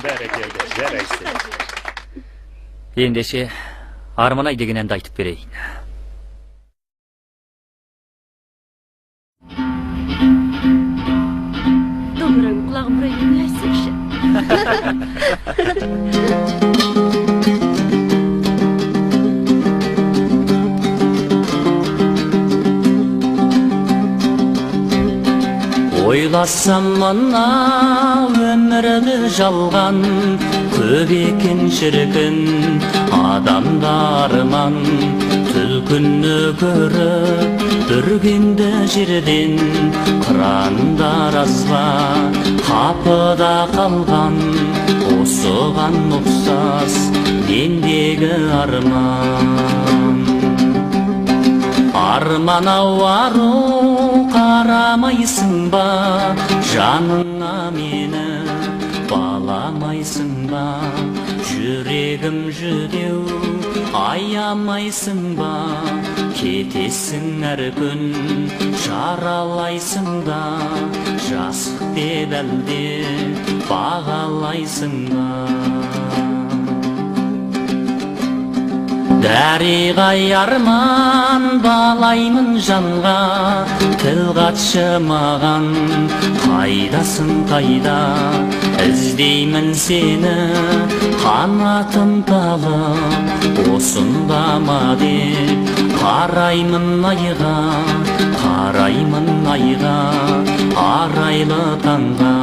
Бәрекелді, жарайсың. Ендеше Арман-ай деген әнді айтып берейін. Домбыраңның құлағын бұрай бермей айтсаңшы. Ойласам мына өмірді жалған, көп екен шіркін адамдарман. Түлкіні көріп бүргенді жерден, қырандар азба қапыда қалған. Осыған ұқсас мендегі арман. Арман-ау ару қарамайсың ба, жаныңа мені баламайсың ба? Жүрегім жүдеу аямайсың ба? Кетесің әр күн жаралайсың да, жасық деп әлде бағалайсың ба? Дәріғай арман балаймын жанға, тіл қатшы маған, қайдасың қайда? Іздеймін сені қанатым талып, осында ма деп қараймын айға, қараймын айға, арайлы таңға.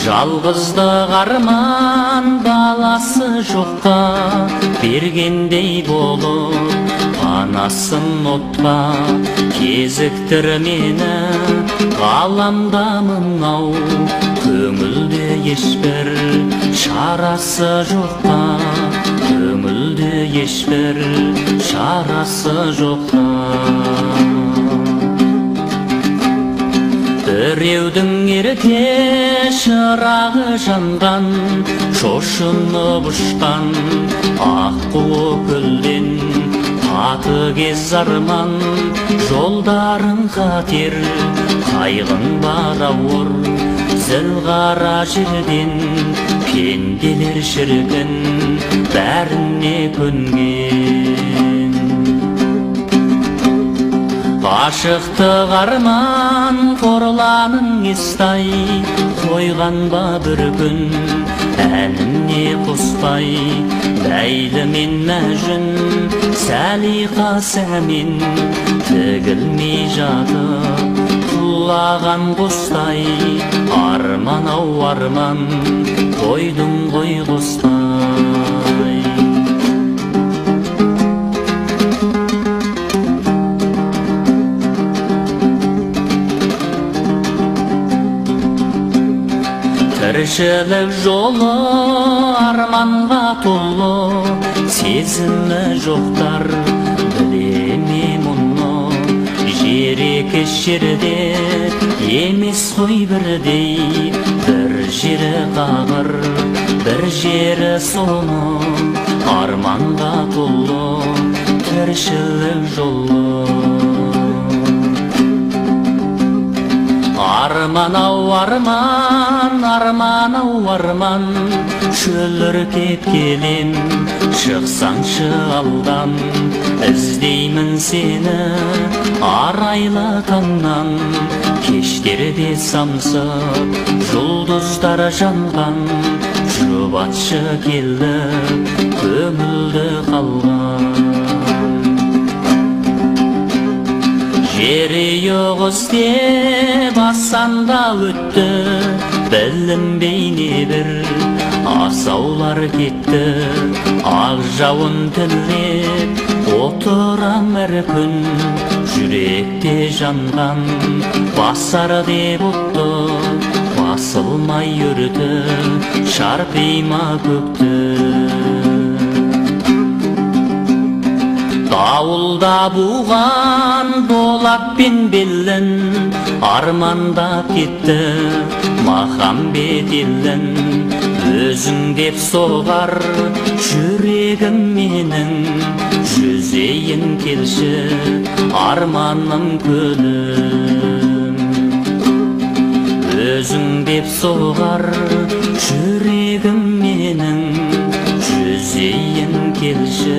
Жалғыздық арман баласы жоққа бергендей болып, панасын отқа кезіктір мені. Ғаламдамын-ау көңілде ешбір шарасы жоққа, көңілде ешбір шарасы жоққа. Біреудің ерке шырағы жанған, шошынып ұшқан аққу көлден. Қатыгез арман жолдарын қатер, қайғың бар ауыр зілғара жерден. Пенделер шіркін бәріне көнген. Ғашықтық арман қорланын естай, қойған ба бір күн әніне қоспай? Ләйлі мен Мәжін Сәлиқа сәмен тігілмей жатып құлаған қостай. Арман-ау арман қойдың ғой қостай. Тіршілік жолы арманға толы, сезімі жоқтар білеме мұны. Жереке жерде емес қой бірдей, бір жері қағыр, бір жері соны. Арманға толы тіршілік жолы. Арман-ау арман, арман-ау арман, шөліркеп келем, шықсаңшы алдан. Іздеймін сені арайлы таңнан, кештерде самсып жұлдыздар жанған. Жұбатшы келді көңілді қалған. Жері жоқ іздеп асанда өтті, білінбей небір асаулар кетті. Ақ жауын тілеп отырам әр күн, жүректе жанған басар деп отты. Басылмай үрді шарпима көкті. Дауылда буған болатпен белін, армандап кетті махамбет елін. Өзің деп соғар жүрегім жүзейін келші арманым көлім өзің деп соғар жүрегім менің жүзейін келші